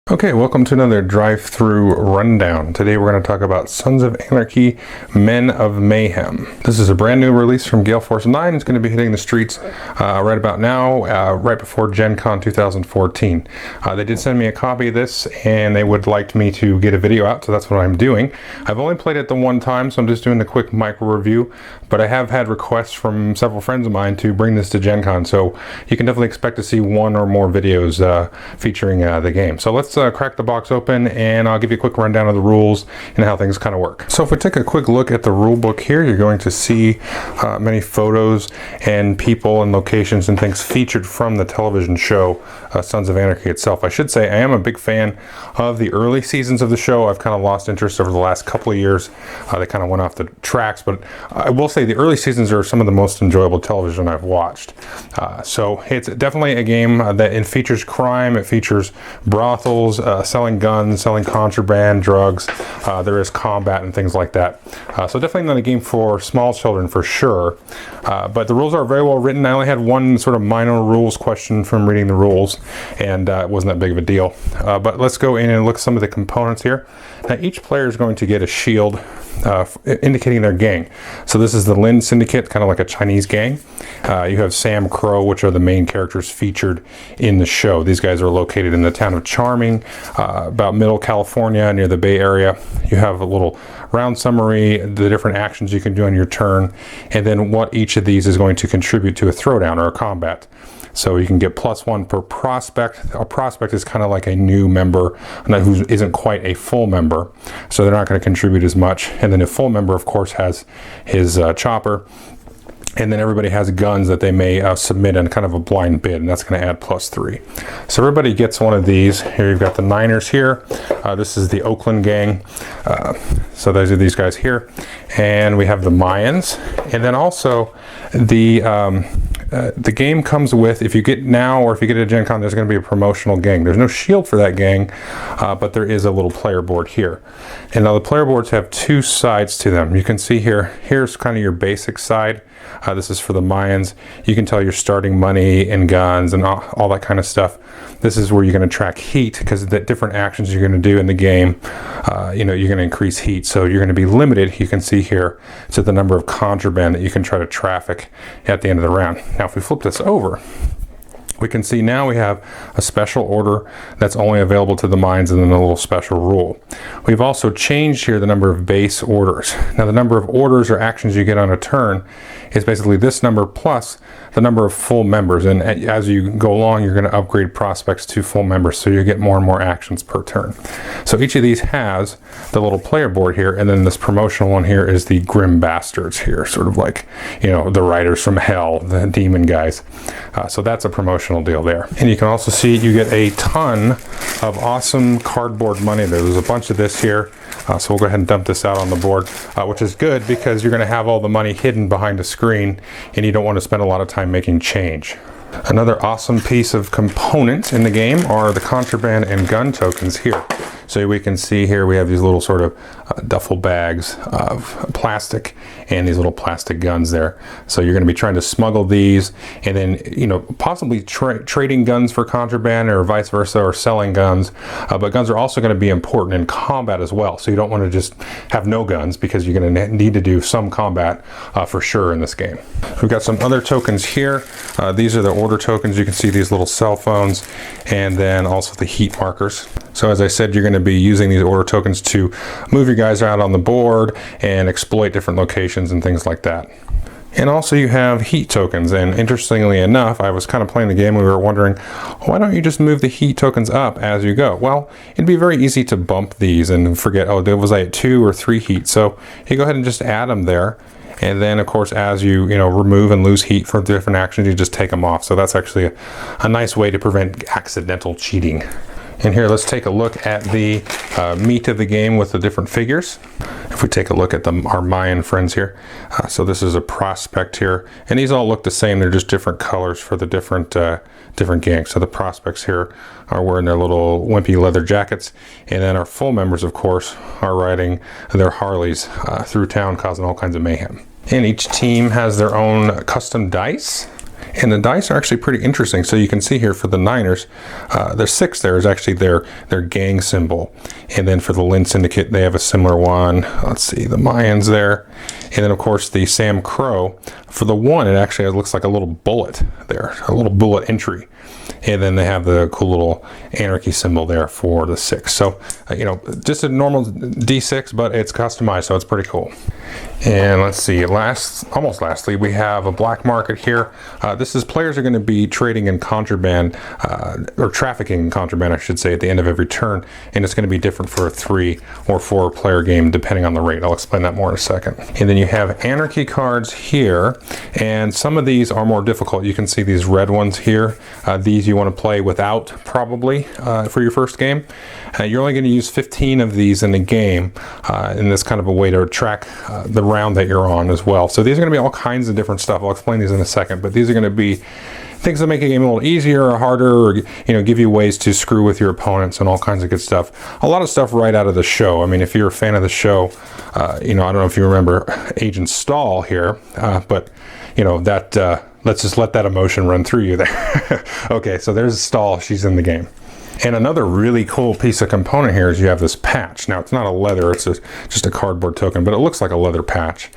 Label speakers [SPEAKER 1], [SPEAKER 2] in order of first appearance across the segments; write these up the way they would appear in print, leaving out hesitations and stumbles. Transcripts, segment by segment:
[SPEAKER 1] Okay, welcome to another drive-through rundown. Today we're going to talk about Sons of Anarchy, Men of Mayhem. This is a brand new release from Gale Force 9. It's going to be hitting the streets right about now, right before Gen Con 2014. They did send me a copy of this and they would like me to get a video out, so that's what I'm doing. I've only played it the one time, so I'm just doing the quick micro review, but I have had requests from several friends of mine to bring this to Gen Con, so you can definitely expect to see one or more videos featuring the game. So let's crack the box open and I'll give you a quick rundown of the rules and how things kind of work. So if we take a quick look at the rule book here, you're going to see many photos and people and locations and things featured from the television show Sons of Anarchy itself. I should say I am a big fan of the early seasons of the show. I've kind of lost interest over the last couple of years. They kind of went off the tracks, but I will say the early seasons are some of the most enjoyable television I've watched. So it's definitely a game that it features crime, it features brothels, selling guns, selling contraband, drugs. There is combat and things like that. So definitely not a game for small children for sure. But the rules are very well written. I only had one sort of minor rules question from reading the rules, and it wasn't that big of a deal. But let's go in and look at some of the components here. Now each player is going to get a shield indicating their gang. So this is the Lin Syndicate, kind of like a Chinese gang. You have Sam Crow, which are the main characters featured in the show. These guys are located in the town of Charming, about middle California, near the Bay Area. You have a little round summary, the different actions you can do on your turn, and then what each of these is going to contribute to a throwdown or a combat. So you can get +1 per prospect. A prospect is kind of like a new member who isn't quite a full member, so they're not going to contribute as much. And then a full member, of course, has his chopper. And then everybody has guns that they may submit in kind of a blind bid, and that's going to add +3. So everybody gets one of these. Here you've got the Niners here. This is the Oakland gang. So those are these guys here. And we have the Mayans. And then also the game comes with, if you get now or if you get a Gen Con, there's going to be a promotional gang. There's no shield for that gang, but there is a little player board here. And now the player boards have two sides to them. You can see here, here's kind of your basic side. This is for the Mayans. You can tell your starting money and guns and all that kind of stuff. This is where you're going to track heat, because the different actions you're going to do in the game, you're going to increase heat. So you're going to be limited, you can see here, to the number of contraband that you can try to traffic at the end of the round. Now if we flip this over, we can see now we have a special order that's only available to the mines, and then a little special rule. We've also changed here the number of base orders. Now the number of orders or actions you get on a turn is basically this number plus the number of full members, and as you go along you're going to upgrade prospects to full members, so you get more and more actions per turn. So each of these has the little player board here, and then this promotional one here is the Grim Bastards here, sort of like, the Riders from Hell, the demon guys. So that's a promotional deal there. And you can also see you get a ton of awesome cardboard money there. There's a bunch of this here, so we'll go ahead and dump this out on the board, which is good because you're going to have all the money hidden behind a screen and you don't want to spend a lot of time making change. Another awesome piece of component in the game are the contraband and gun tokens here. So we can see here we have these little sort of duffel bags of plastic and these little plastic guns there. So you're going to be trying to smuggle these, and then possibly trading guns for contraband or vice versa, or selling guns. But guns are also going to be important in combat as well. So you don't want to just have no guns, because you're going to need to do some combat for sure in this game. We've got some other tokens here. These are the order tokens. You can see these little cell phones, and then also the heat markers. So as I said, you're going to be using these order tokens to move your guys out on the board and exploit different locations and things like that. And also you have heat tokens, and interestingly enough, I was kind of playing the game and we were wondering, why don't you just move the heat tokens up as you go? Well, it'd be very easy to bump these and forget, oh, was I at 2 or 3 heat? So you go ahead and just add them there. And then of course, as you remove and lose heat for different actions, you just take them off. So that's actually a nice way to prevent accidental cheating. And here, let's take a look at the meat of the game with the different figures. If we take a look at our Mayan friends here, so this is a prospect here, and these all look the same. They're just different colors for the different gangs. So the prospects here are wearing their little wimpy leather jackets, and then our full members, of course, are riding their Harleys through town, causing all kinds of mayhem. And each team has their own custom dice. And the dice are actually pretty interesting. So you can see here for the Niners, their 6 there is actually their gang symbol. And then for the Lynn Syndicate, they have a similar one. Let's see, the Mayans there. And then of course the Sam Crow, for the 1, it actually looks like a little bullet there, a little bullet entry. And then they have the cool little Anarchy symbol there for the 6. So, you know, just a normal D6, but it's customized, so it's pretty cool. And let's see, almost lastly, we have a black market here. This is players are going to be trading in contraband, or trafficking in contraband, I should say, at the end of every turn. And it's going to be different for a 3 or 4 player game, depending on the rate. I'll explain that more in a second. And then you have Anarchy cards here. And some of these are more difficult. You can see these red ones here. These you want to play without, probably, for your first game. You're only going to use 15 of these in the game, in this kind of a way to track the round that you're on as well. So these are going to be all kinds of different stuff. I'll explain these in a second, but these are going to be things that make a game a little easier or harder, or, you know, give you ways to screw with your opponents and all kinds of good stuff. A lot of stuff right out of the show. I mean, if you're a fan of the show, you know, I don't know if you remember Agent Stahl here, but you know, that let's just let that emotion run through you there. Okay, so there's Stahl, she's in the game. And another really cool piece of component here is you have this patch. Now, it's not a leather, it's just a cardboard token, but it looks like a leather patch.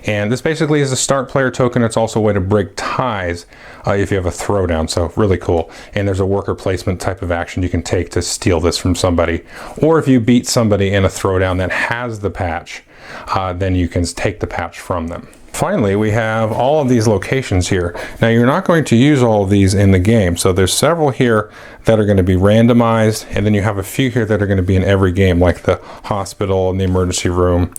[SPEAKER 1] And this basically is a start player token. It's also a way to break ties if you have a throwdown, so really cool. And there's a worker placement type of action you can take to steal this from somebody. Or if you beat somebody in a throwdown that has the patch, then you can take the patch from them. Finally, we have all of these locations here. Now, you're not going to use all of these in the game. So there's several here that are going to be randomized, and then you have a few here that are going to be in every game, like the hospital and the emergency room,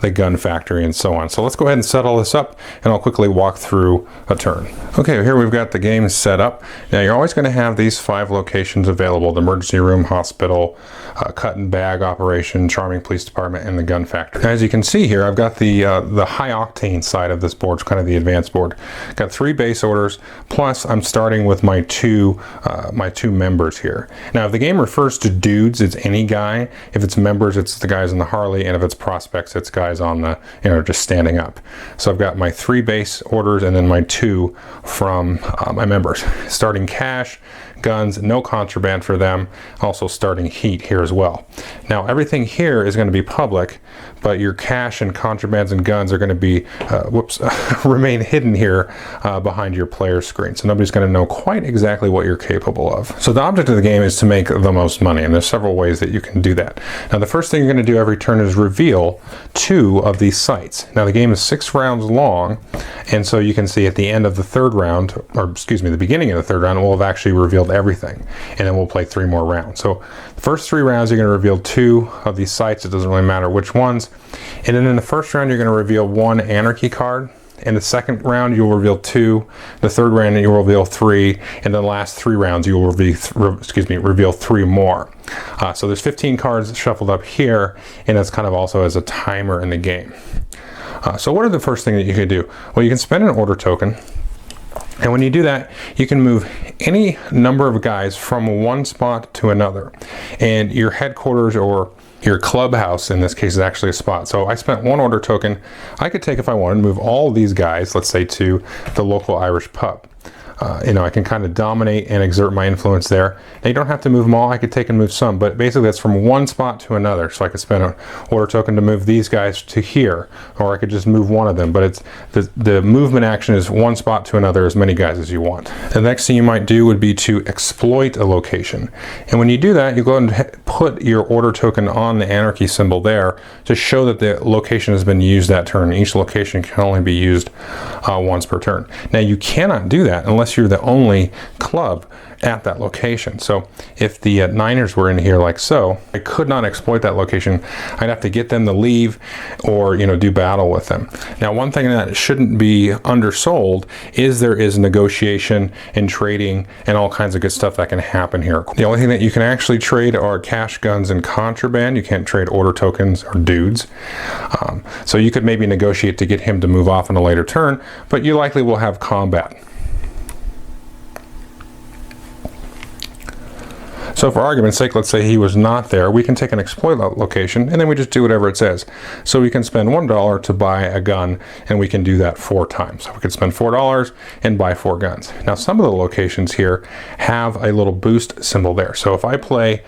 [SPEAKER 1] the gun factory, and so on. So let's go ahead and set all this up, and I'll quickly walk through a turn. Okay, here we've got the game set up. Now, you're always going to have these 5 locations available: the emergency room, hospital, cut and bag operation, charming police department, and the gun factory. As you can see here, I've got the high octane side of this board, kind of the advanced board. Got 3 base orders, plus I'm starting with my two members here. Now, if the game refers to dudes, it's any guy. If it's members, it's the guys in the Harley, and if it's prospects, it's guys on the, you know, just standing up. So I've got my 3 base orders and then my 2 from my members. Starting cash, guns, no contraband for them. Also starting heat here as well. Now, everything here is going to be public, but your cash and contrabands and guns are going to be, remain hidden here behind your player screen. So nobody's going to know quite exactly what you're capable of. So the object of the game is to make the most money, and there's several ways that you can do that. Now, the first thing you're going to do every turn is reveal 2 of these sites. Now, the game is 6 rounds long, and so you can see at the end of the 3rd round, or excuse me, the beginning of the 3rd round, we'll have actually revealed everything, and then we'll play 3 more rounds. So the first 3 rounds, you're going to reveal 2 of these sites. It doesn't really matter which ones. And then in the first round, you're going to reveal 1 Anarchy card. In the second round, you'll reveal 2. The third round, you'll reveal 3. And the last 3 rounds, you will reveal 3 more. So there's 15 cards shuffled up here, and that's kind of also as a timer in the game. So what are the first thing that you could do? Well, you can spend an order token. And when you do that, you can move any number of guys from one spot to another. And your headquarters, or your clubhouse in this case, is actually a spot. So I spent 1 order token. I could take, if I wanted, move all of these guys, let's say, to the local Irish pub. You know, I can kind of dominate and exert my influence there. Now, you don't have to move them all. I could take and move some, but basically that's from one spot to another. So I could spend an order token to move these guys to here, or I could just move one of them. But it's the movement action is one spot to another, as many guys as you want. The next thing you might do would be to exploit a location. And when you do that, you go ahead and put your order token on the Anarchy symbol there to show that the location has been used that turn. Each location can only be used once per turn. Now, you cannot do that unless you're the only club at that location. So if the Niners were in here like so, I could not exploit that location. I'd have to get them to leave, or, you know, do battle with them. Now, one thing that shouldn't be undersold is there is negotiation and trading and all kinds of good stuff that can happen here. The only thing that you can actually trade are cash, guns, and contraband. You can't trade order tokens or dudes. So you could maybe negotiate to get him to move off in a later turn, but you likely will have combat. So So for argument's sake, let's say he was not there, we can take an exploit location and then we just do whatever it says. So we can spend $1 to buy a gun, and we can do that 4 times. So we could spend $4 and buy 4 guns. Now some of the locations here have a little boost symbol there. So if I play,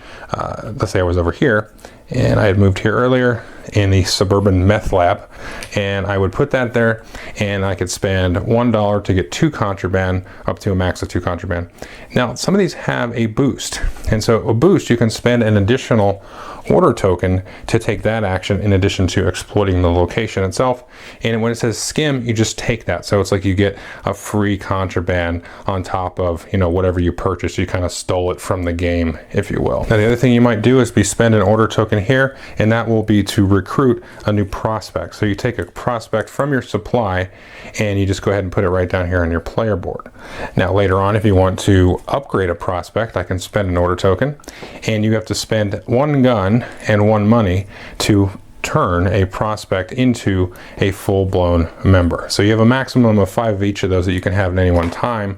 [SPEAKER 1] let's say I was over here and I had moved here earlier in the suburban meth lab, and I would put that there, and I could spend $1 to get 2 contraband, up to a max of 2 contraband. Now some of these have a boost, and so a boost, you can spend an additional order token to take that action in addition to exploiting the location itself. And when it says skim, you just take that. So it's like you get a free contraband on top of, you know, whatever you purchased. You kind of stole it from the game, if you will. Now the other thing you might do is spend an order token here, and that will be to recruit a new prospect. So you take a prospect from your supply and you just go ahead and put it right down here on your player board. Now later on, if you want to upgrade a prospect, I can spend an order token, and you have to spend 1 gun and 1 money to turn a prospect into a full-blown member. So you have a maximum of 5 of each of those that you can have at any one time.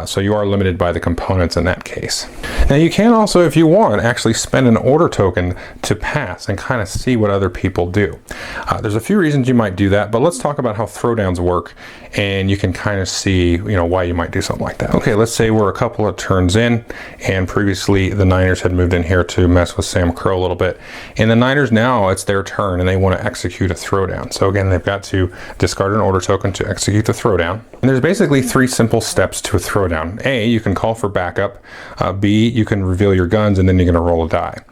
[SPEAKER 1] So you are limited by the components in that case. Now you can also, if you want, actually spend an order token to pass and kind of see what other people do. There's a few reasons you might do that, but let's talk about how throwdowns work, and you can kind of see, you know, why you might do something like that. Okay, let's say we're a couple of turns in, and previously the Niners had moved in here to mess with Sam Crow a little bit, and the Niners now, it's their turn and they want to execute a throwdown. So again, they've got to discard an order token to execute the throwdown. And there's basically 3 simple steps to a throwdown. A, you can call for backup. B, you can reveal your guns, and then you're going to roll a die.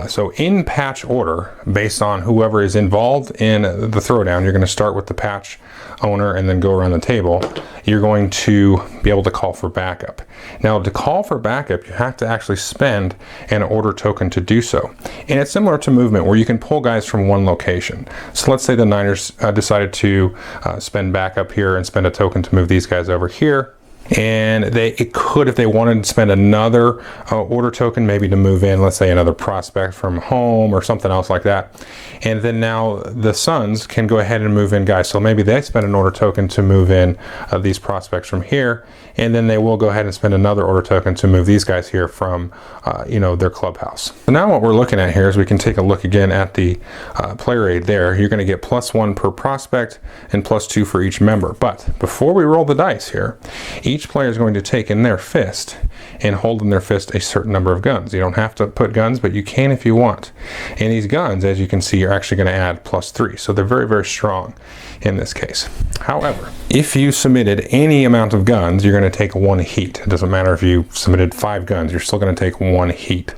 [SPEAKER 1] So in patch order, based on whoever is involved in the throwdown, you're going to start with the patch owner and then go around the table. You're going to be able to call for backup. Now to call for backup, you have to actually spend an order token to do so. And it's similar to movement, where you can pull guys from one location. So let's say the Niners decided to spend backup here and spend a token to move these guys over here. And it could, if they wanted to spend another order token, maybe to move in, let's say another prospect from home or something else like that. And then now the Suns can go ahead and move in guys. So maybe they spend an order token to move in these prospects from here, and then they will go ahead and spend another order token to move these guys here from you know, their clubhouse. So now what we're looking at here is we can take a look again at the player aid there. You're going to get +1 per prospect and +2 for each member. But before we roll the dice here, each player is going to take in their fist and hold in their fist a certain number of guns. You don't have to put guns, but you can if you want. And these guns, as you can see, are actually going to add +3. So they're very, very strong in this case. However, if you submitted any amount of guns, you're going to take 1 heat. It doesn't matter if you submitted 5 guns, you're still going to take 1 heat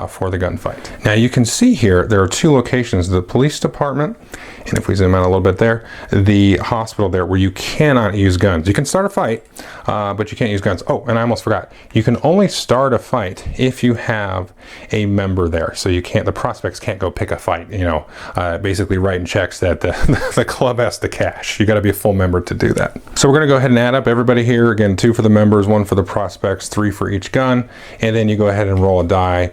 [SPEAKER 1] for the gunfight. Now you can see here, there are 2 locations, the police department, and if we zoom out a little bit there, the hospital there, where you cannot use guns. You can start a fight, but you can't use guns. Oh, and I almost forgot. You can only start a fight if you have a member there. So you can't, the prospects can't go pick a fight, you know, basically writing checks that the club has to cash. You got to be a full member to do that. So we're going to go ahead and add up everybody here. Again, 2 for the members, 1 for the prospects, 3 for each gun, and then you go ahead and roll a die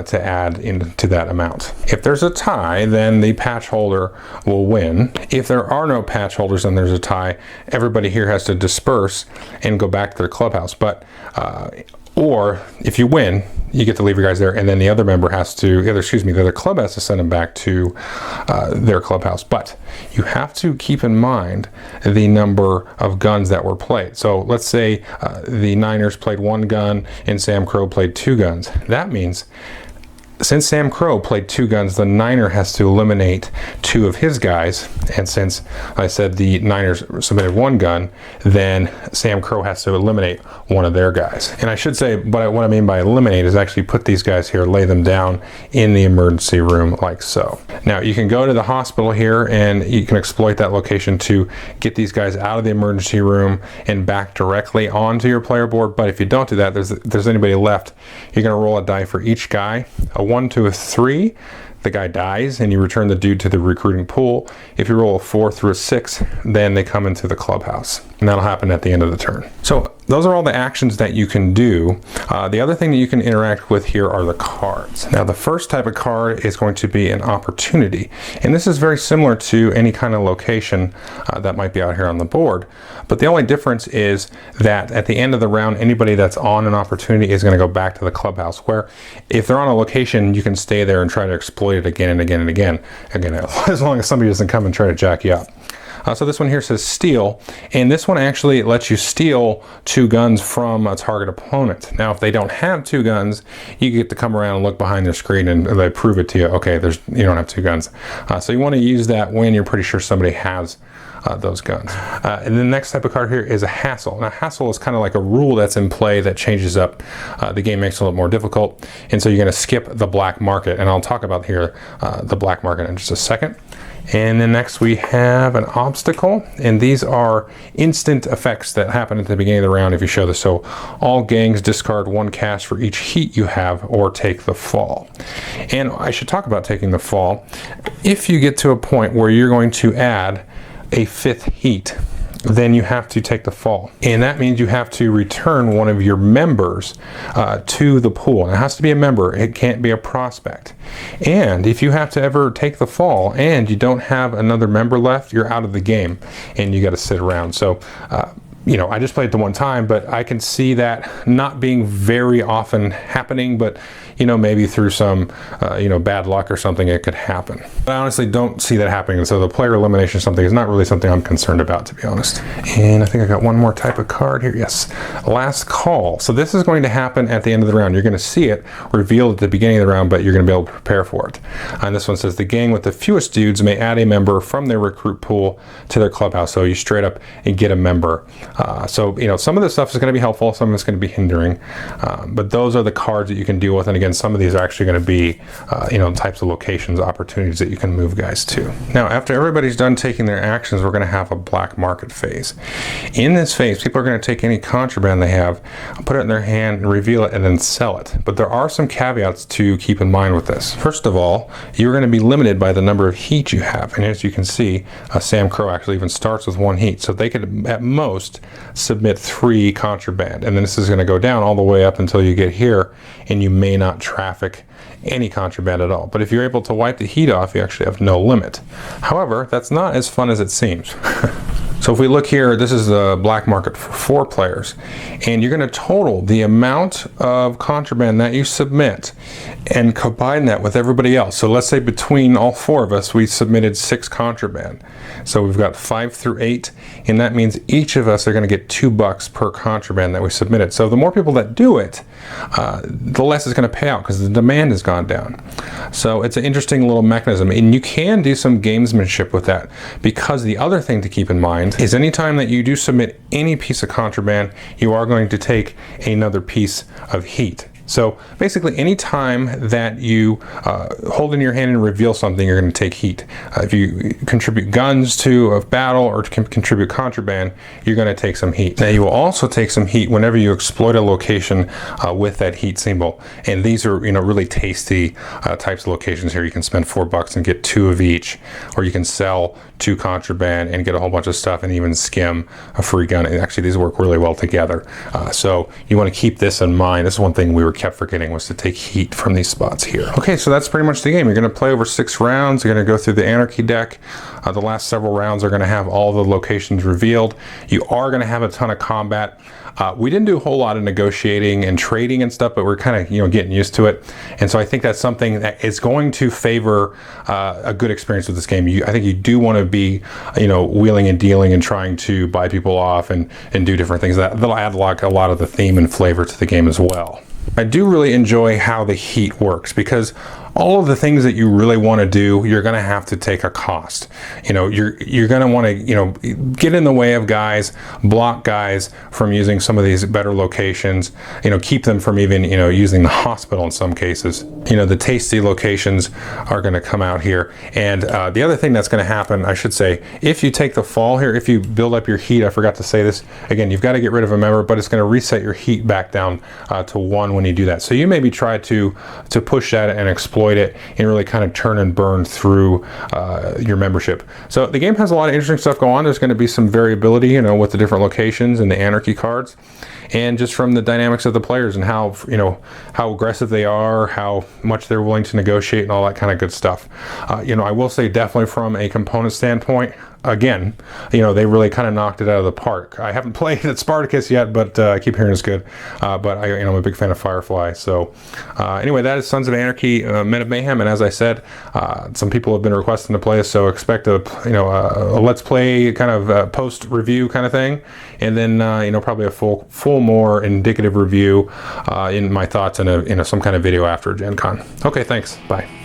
[SPEAKER 1] to add into that amount. If there's a tie, then the patch holder will win. If there are no patch holders and there's a tie, everybody here has to disperse and go back to their clubhouse. But or if you win, you get to leave your guys there, and then the other member has to, the other club has to send them back to their clubhouse. But you have to keep in mind the number of guns that were played. So let's say the Niners played 1 gun and Sam Crow played 2 guns. That means since Sam Crow played 2 guns, the Niner has to eliminate 2 of his guys. And since I said the Niners submitted 1 gun, then Sam Crow has to eliminate 1 of their guys. And I should say, but what I mean by eliminate is actually put these guys here, lay them down in the emergency room like so. Now you can go to the hospital here and you can exploit that location to get these guys out of the emergency room and back directly onto your player board. But if you don't do that, if there's anybody left, you're going to roll a die for each guy. A 1 to a 3, the guy dies and you return the dude to the recruiting pool. If you roll a 4 through a 6, then they come into the clubhouse, and that'll happen at the end of the turn. So those are all the actions that you can do. The other thing that you can interact with here are the cards. Now the first type of card is going to be an opportunity, and this is very similar to any kind of location that might be out here on the board, but the only difference is that at the end of the round, anybody that's on an opportunity is going to go back to the clubhouse, where if they're on a location, you can stay there and try to exploit it again and again and again, as long as somebody doesn't come and try to jack you up. So this one here says steal, and this one actually lets you steal 2 guns from a target opponent. Now if they don't have 2 guns, you get to come around and look behind their screen and they prove it to you, okay, you don't have 2 guns. So you want to use that when you're pretty sure somebody has those guns. And the next type of card here is a hassle. Now hassle is kind of like a rule that's in play that changes up the game, makes it a little more difficult, and so you're going to skip the black market, and I'll talk about here the black market in just a second. And then next we have an obstacle, and these are instant effects that happen at the beginning of the round if you show this. So all gangs discard 1 cast for each heat you have or take the fall. And I should talk about taking the fall. If you get to a point where you're going to add a 5th heat, then you have to take the fall, and that means you have to return one of your members to the pool. And it has to be a member, it can't be a prospect. And if you have to ever take the fall and you don't have another member left, you're out of the game and you got to sit around. So you know, I just played it the one time, but I can see that not being very often happening, but you know, maybe through some you know, bad luck or something, it could happen. But I honestly don't see that happening, and so the player elimination something is not really something I'm concerned about, to be honest. And I think I got one more type of card here. Yes, last call. So this is going to happen at the end of the round. You're going to see it revealed at the beginning of the round, but you're going to be able to prepare for it. And this one says the gang with the fewest dudes may add a member from their recruit pool to their clubhouse. So you straight up and get a member. So you know, some of this stuff is going to be helpful, some of it's going to be hindering, but those are the cards that you can deal with. And again, some of these are actually going to be you know, types of locations, opportunities that you can move guys to. Now after everybody's done taking their actions, we're going to have a black market phase. In this phase, people are going to take any contraband they have, put it in their hand and reveal it, and then sell it. But there are some caveats to keep in mind with this. First of all, you're going to be limited by the number of heat you have, and as you can see, Sam Crow actually even starts with 1 heat, so they could at most submit 3 contraband, and then this is going to go down all the way up until you get here, and you may not traffic any contraband at all. But if you're able to wipe the heat off, you actually have no limit. However, that's not as fun as it seems. So if we look here, this is the black market for 4 players, and you're going to total the amount of contraband that you submit and combine that with everybody else. So let's say between all 4 of us, we submitted 6 contraband. So we've got 5 through 8, and that means each of us are going to get $2 per contraband that we submitted. So the more people that do it, the less it's going to pay out because the demand has gone down. So it's an interesting little mechanism, and you can do some gamesmanship with that, because the other thing to keep in mind is anytime that you do submit any piece of contraband, you are going to take another piece of heat. So basically any time that you hold in your hand and reveal something, you're going to take heat. If you contribute guns to a battle or contribute contraband, you're going to take some heat. Now you will also take some heat whenever you exploit a location with that heat symbol. And these are, you know, really tasty types of locations here. You can spend $4 and get 2 of each, or you can sell 2 contraband and get a whole bunch of stuff and even skim a free gun. And actually these work really well together. So you want to keep this in mind. This is one thing we were kept forgetting, was to take heat from these spots here. Okay, so that's pretty much the game. You're going to play over 6 rounds. You're going to go through the Anarchy deck. The last several rounds are going to have all the locations revealed. You are going to have a ton of combat. We didn't do a whole lot of negotiating and trading and stuff, but we're kind of, you know, getting used to it. And so I think that's something that is going to favor a good experience with this game. I think you do want to be, you know, wheeling and dealing and trying to buy people off and do different things. That'll add like a lot of the theme and flavor to the game as well. I do really enjoy how the heat works, because all of the things that you really want to do, you're going to have to take a cost. You know, you're going to want to, you know, get in the way of guys, block guys from using some of these better locations, you know, keep them from even, you know, using the hospital in some cases. You know, the tasty locations are going to come out here. And the other thing that's going to happen, I should say, if you take the fall here, if you build up your heat, I forgot to say this, again, you've got to get rid of a member, but it's going to reset your heat back down to 1 when you do that. So you maybe try to push that and explore exploit it and really kind of turn and burn through your membership. So the game has a lot of interesting stuff going on. There's going to be some variability, you know, with the different locations and the Anarchy cards, and just from the dynamics of the players and how, you know, how aggressive they are, how much they're willing to negotiate, and all that kind of good stuff. You know, I will say definitely from a component standpoint, again, you know, they really kind of knocked it out of the park. I haven't played at Spartacus yet, but I keep hearing it's good. But you know, I'm a big fan of Firefly. So anyway, that is Sons of Anarchy, Men of Mayhem, and as I said, some people have been requesting to play this, so expect a, you know, a let's play kind of post review kind of thing, and then you know, probably a full more indicative review in my thoughts in some kind of video after Gen Con. Okay, thanks. Bye.